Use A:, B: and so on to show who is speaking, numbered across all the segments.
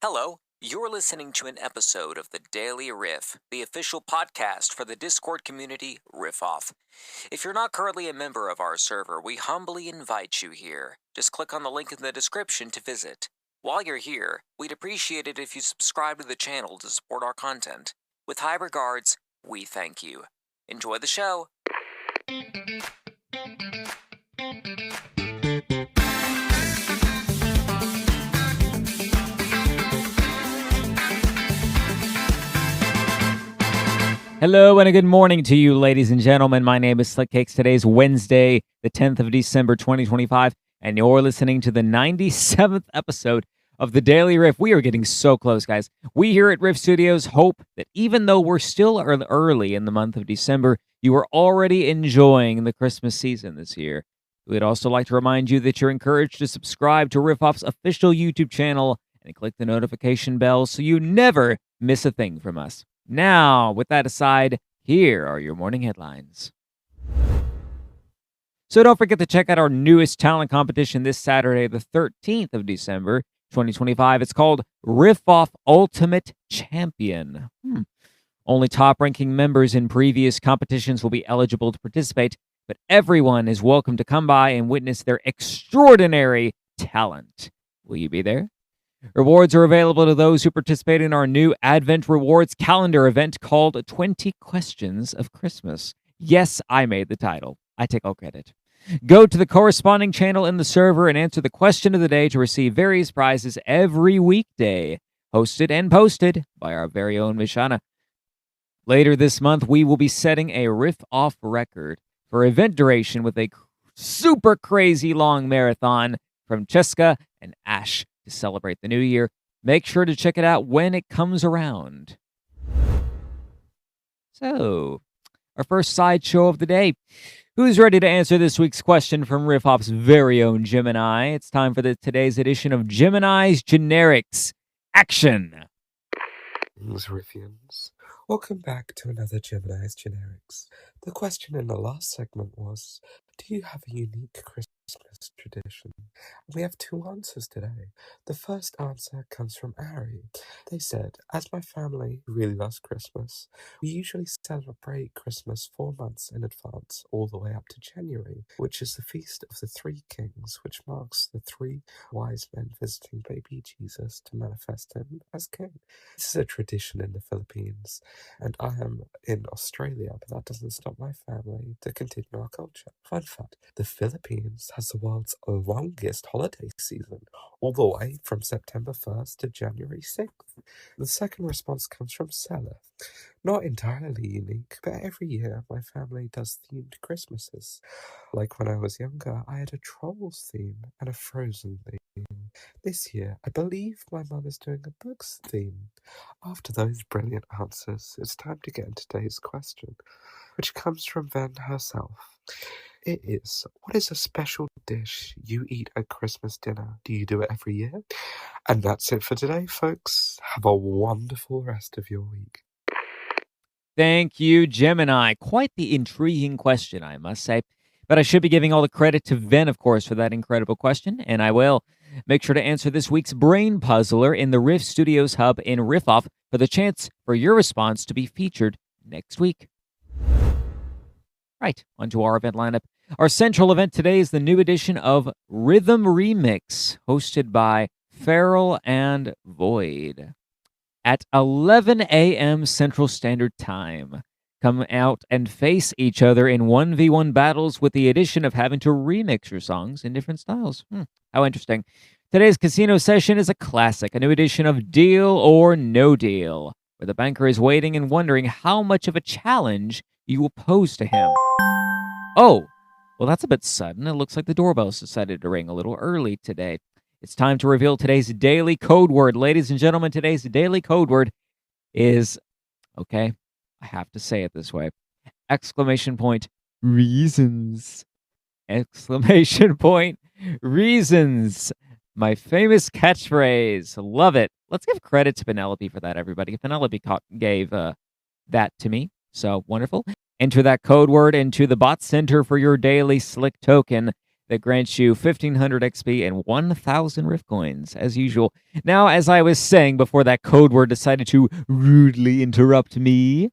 A: Hello, you're listening to an episode of the Daily Riff, the official podcast for the Discord community Riff-Off. If you're not currently a member of our server, we humbly invite you here. Just click on the link in the description to visit. While you're here, we'd appreciate it if you subscribe to the channel to support our content. With high regards, we thank you. Enjoy the show! Hello and a good morning to you, ladies and gentlemen. My name is Slick Cakes. Today's Wednesday, the 10th of December, 2025, and you're listening to the 97th episode of the Daily Riff. We are getting so close, guys. We here at Riff Studios hope that even though we're still early in the month of December, you are already enjoying the Christmas season this year. We'd also like to remind you that you're encouraged to subscribe to Riff-Off's official YouTube channel and click the notification bell so you never miss a thing from us. Now, with that aside, here are your morning headlines. So don't forget to check out our newest talent competition this Saturday, the 13th of December, 2025. It's called Riff-Off Ultimate Champion. Only top-ranking members in previous competitions will be eligible to participate, but everyone is welcome to come by and witness their extraordinary talent. Will you be there? Rewards are available to those who participate in our new Advent Rewards calendar event called 20 Questions of Christmas. Yes, I made the title. I take all credit. Go to the corresponding channel in the server and answer the question of the day to receive various prizes every weekday, hosted and posted by our very own Mishana. Later this month, we will be setting a Riff-Off record for event duration with a super crazy long marathon from Cheska and Ash. To celebrate the new year. Make sure to check it out when it comes around. So, our first sideshow of the day. Who's ready to answer this week's question from Riff-Off's very own Gemini? It's time for today's edition of Gemini's Generics. Action!
B: Greetings, Riffians. Welcome back to another Gemini's Generics. The question in the last segment was, do you have a unique Christmas tradition? And we have two answers today. The first answer comes from Ari. They said, as my family really loves Christmas, we usually celebrate Christmas 4 months in advance, all the way up to January, which is the Feast of the Three Kings, which marks the three wise men visiting baby Jesus to manifest him as king. This is a tradition in the Philippines, and I am in Australia, but that doesn't stop my family to continue our culture. Fun fact, the Philippines has the world's longest holiday season, all the way from September 1st to January 6th. The second response comes from Sela. Not entirely unique, but every year my family does themed Christmases. Like when I was younger, I had a Trolls theme and a Frozen theme. This year, I believe my mum is doing a Books theme. After those brilliant answers, it's time to get into today's question, which comes from Ven herself. It is, what is a special dish you eat at Christmas dinner? Do you do it every year? And that's it for today, folks. Have a wonderful rest of your week.
A: Thank you, Gemini. Quite the intriguing question, I must say. But I should be giving all the credit to Ven, of course, for that incredible question, and I will. Make sure to answer this week's Brain Puzzler in the Riff Studios Hub in Riff-Off for the chance for your response to be featured next week. Right, onto our event lineup. Our central event today is the new edition of Rhythm Remix, hosted by Feral and Void. At 11 a.m. Central Standard Time, come out and face each other in 1v1 battles with the addition of having to remix your songs in different styles. How interesting. Today's casino session is a classic, a new edition of Deal or No Deal, where the banker is waiting and wondering how much of a challenge you will pose to him. Oh, well, that's a bit sudden. It looks like the doorbell's decided to ring a little early today. It's time to reveal today's daily code word. Ladies and gentlemen, today's daily code word is, okay, I have to say it this way, exclamation point, reasons. Exclamation point, reasons. My famous catchphrase. Love it. Let's give credit to Penelope for that, everybody. Penelope gave that to me. So wonderful. Enter that code word into the bot center for your daily Slick token. that grants you 1,500 XP and 1,000 Riff coins, as usual. Now, as I was saying before that code word decided to rudely interrupt me,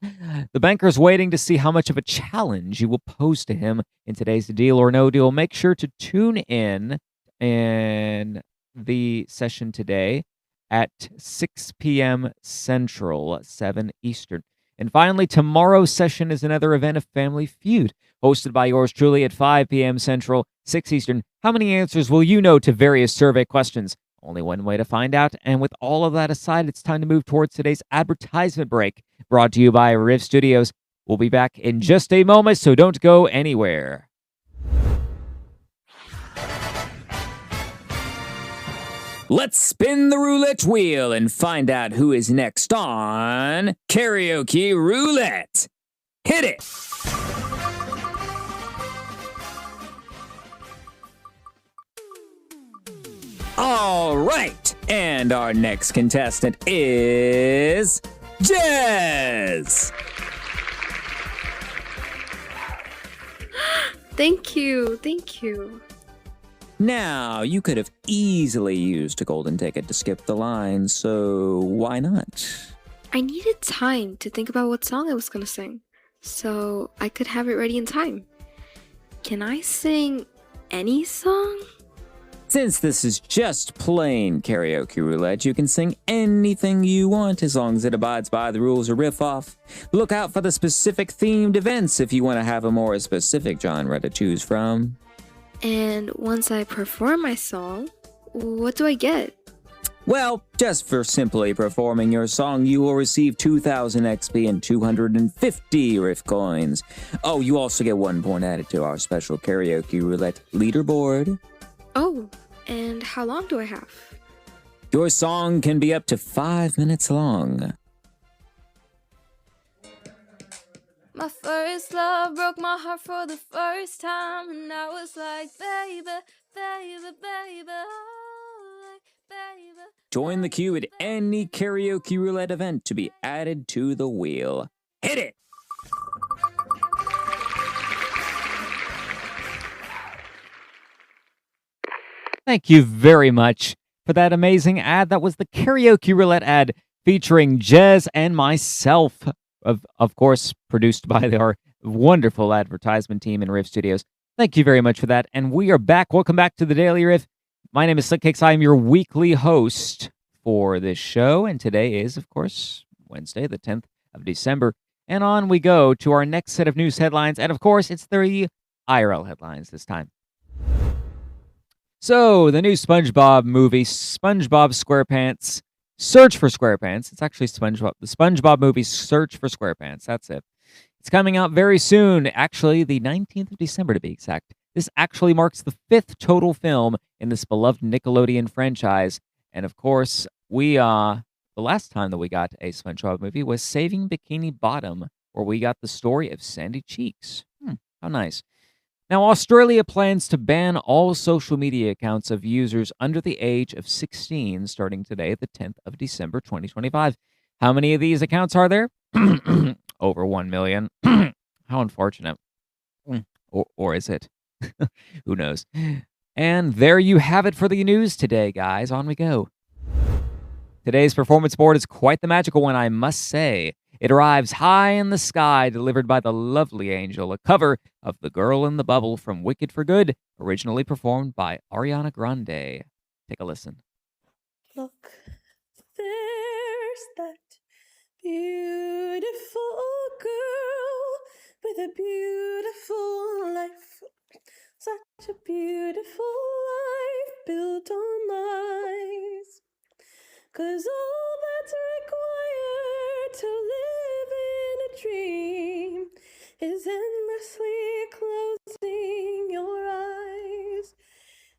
A: the banker's waiting to see how much of a challenge you will pose to him in today's Deal or No Deal. Make sure to tune in the session today at 6 p.m. Central, 7 Eastern. And finally, tomorrow's session is another event of Family Feud, hosted by yours truly at 5 p.m. Central, 6 Eastern. How many answers will you know to various survey questions? Only one way to find out. And with all of that aside, it's time to move towards today's advertisement break, brought to you by Riff Studios. We'll be back in just a moment, so don't go anywhere. Let's spin the roulette wheel and find out who is next on Karaoke Roulette. Hit it! All right, and our next contestant is Jez.
C: Thank you.
A: Now, you could have easily used a golden ticket to skip the line, so why not?
C: I needed time to think about what song I was gonna sing, so I could have it ready in time. Can I sing any song?
A: Since this is just plain karaoke roulette, you can sing anything you want as long as it abides by the rules of Riff-Off. Look out for the specific themed events if you want to have a more specific genre to choose from.
C: And once I perform my song, what do I get?
A: Well, just for simply performing your song, you will receive 2,000 XP and 250 Riff coins. Oh, you also get 1 point added to our special karaoke roulette leaderboard.
C: Oh, and how long do I have?
A: Your song can be up to 5 minutes long.
C: My first love broke my heart for the first time, and I was like, baby, oh, baby.
A: Join the queue at any karaoke roulette event to be added to the wheel. Hit it! Thank you very much for that amazing ad. That was the karaoke roulette ad featuring Jez and myself. Of course, produced by our wonderful advertisement team in Riff Studios. Thank you very much for that. And we are back. Welcome back to the Daily Riff. My name is Slickcakes. I am your weekly host for this show. And today is, of course, Wednesday, the 10th of December. And on we go to our next set of news headlines. And of course, it's the IRL headlines this time. So, the new SpongeBob movie, SpongeBob SquarePants, Search for SquarePants. It's actually SpongeBob. The SpongeBob movie, Search for SquarePants. That's it. It's coming out very soon. Actually, the 19th of December, to be exact. This actually marks the 5th total film in this beloved Nickelodeon franchise. And of course, the last time that we got a SpongeBob movie was Saving Bikini Bottom, where we got the story of Sandy Cheeks. How nice. Now, Australia plans to ban all social media accounts of users under the age of 16 starting today, the 10th of December, 2025. How many of these accounts are there? Over 1 million. How unfortunate. Or is it? Who knows? And there you have it for the news today, guys. On we go. Today's performance board is quite the magical one, I must say. It arrives high in the sky, delivered by the lovely Angel, a cover of The Girl in the Bubble from Wicked for Good, originally performed by Ariana Grande. Take a listen.
D: Look, there's that beautiful girl with a beautiful life. Such a beautiful life built on lies. 'Cause all that's required to live in a dream is endlessly closing your eyes.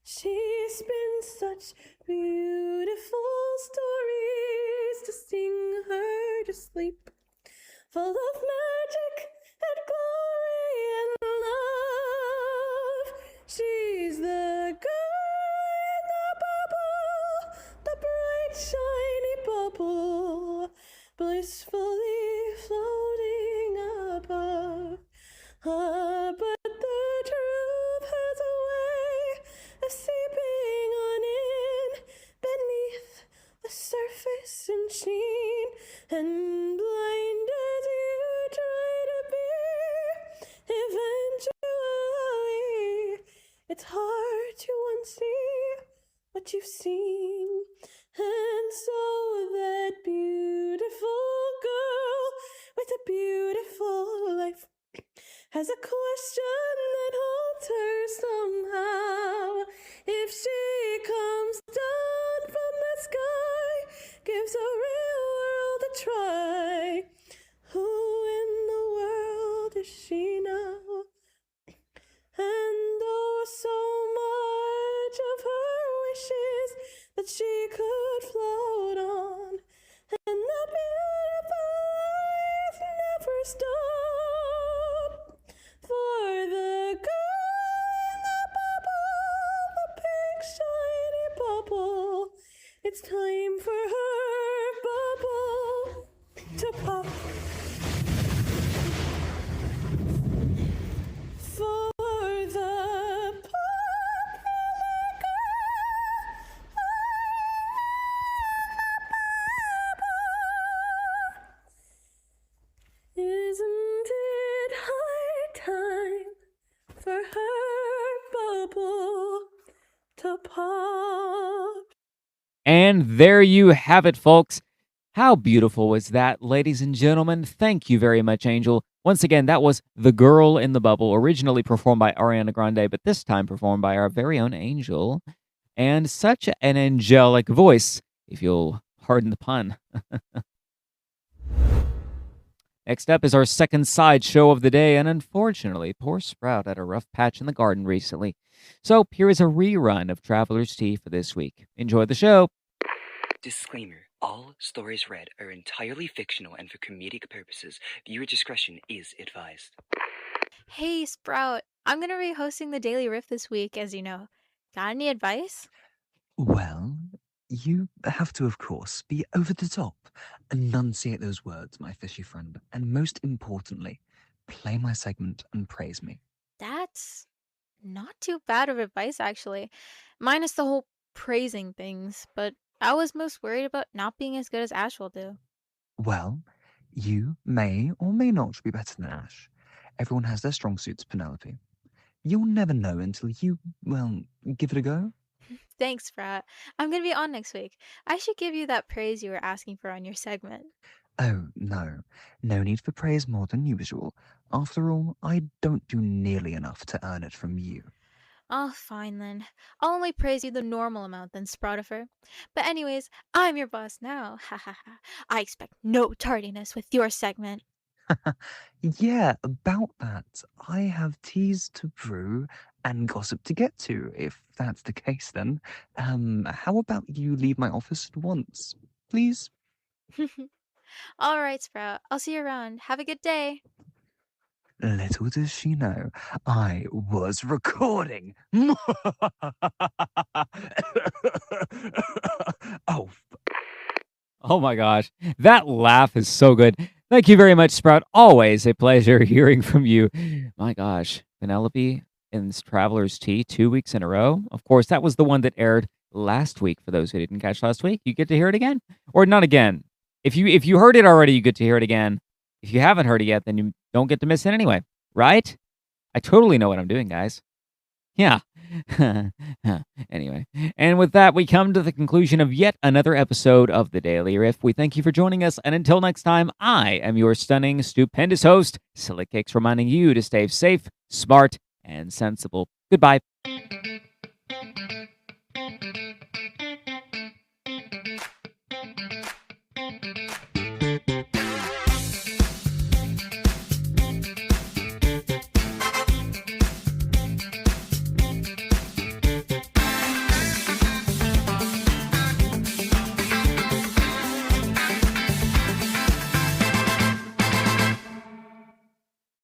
D: She spins such beautiful stories to sing her to sleep, full of magic and glory and love. She's the girl in the bubble, the bright shiny bubble, blissfully floating above. But the truth has a way surface and sheen, and blind as you try to be, eventually it's hard to unsee what you've seen. And so that beautiful girl with a beautiful life has a question that haunts her somehow. If she comes down from the sky, gives a real world a try, who in the world is she now? And oh, so much of her wishes that she could float on, and the beautiful eyes never stop. For the girl in the bubble, the pink shiny bubble, it's time for her bubble to pop. For the popular girl isn't it high time for her bubble to pop?
A: And there you have it, folks. How beautiful was that, ladies and gentlemen? Thank you very much, Angel. Once again, that was The Girl in the Bubble, originally performed by Ariana Grande, but this time performed by our very own Angel. And such an angelic voice, if you'll pardon the pun. Next up is our second side show of the day, and unfortunately, poor Sprout had a rough patch in the garden recently. So here is a rerun of Traveler's Tea for this week. Enjoy the show.
E: Disclaimer. All stories read are entirely fictional and for comedic purposes. Viewer discretion is advised.
F: Hey, Sprout. I'm going to be hosting the Daily Riff this week, as you know. Got any advice?
G: Well, you have to, of course, be over the top, enunciate those words, my fishy friend, and most importantly, play my segment and praise me.
F: That's not too bad of advice, actually. Minus the whole praising things, but I was most worried about not being as good as Ash will do.
G: Well, you may or may not be better than Ash. Everyone has their strong suits, Penelope. You'll never know until you, well, give it a go.
F: Thanks, Sprout. I'm going to be on next week. I should give you that praise you were asking for on your segment.
G: Oh, no. No need for praise more than usual. After all, I don't do nearly enough to earn it from you.
F: Oh, fine then. I'll only praise you the normal amount then, Sproutifer. But anyways, I'm your boss now. Ha ha ha. I expect no tardiness with your segment.
G: Yeah, about that. I have teas to brew and gossip to get to. If that's the case, then, how about you leave my office at once, please?
F: All right, Sprout. I'll see you around. Have a good day.
G: Little does she know, I was recording. Oh,
A: Oh my gosh, that laugh is so good. Thank you very much, Sprout. Always a pleasure hearing from you. My gosh, Penelope in Traveler's Tea 2 weeks in a row. Of course, that was the one that aired last week. For those who didn't catch last week, you get to hear it again, or not again. If you heard it already, you get to hear it again. If you haven't heard it yet, then you don't get to miss it anyway, right? I totally know what I'm doing, guys. Yeah. Anyway, and with that, we come to the conclusion of yet another episode of the Daily Riff. We thank you for joining us, and until next time, I am your stunning, stupendous host, Silly Cakes, reminding you to stay safe, smart, and sensible. Goodbye.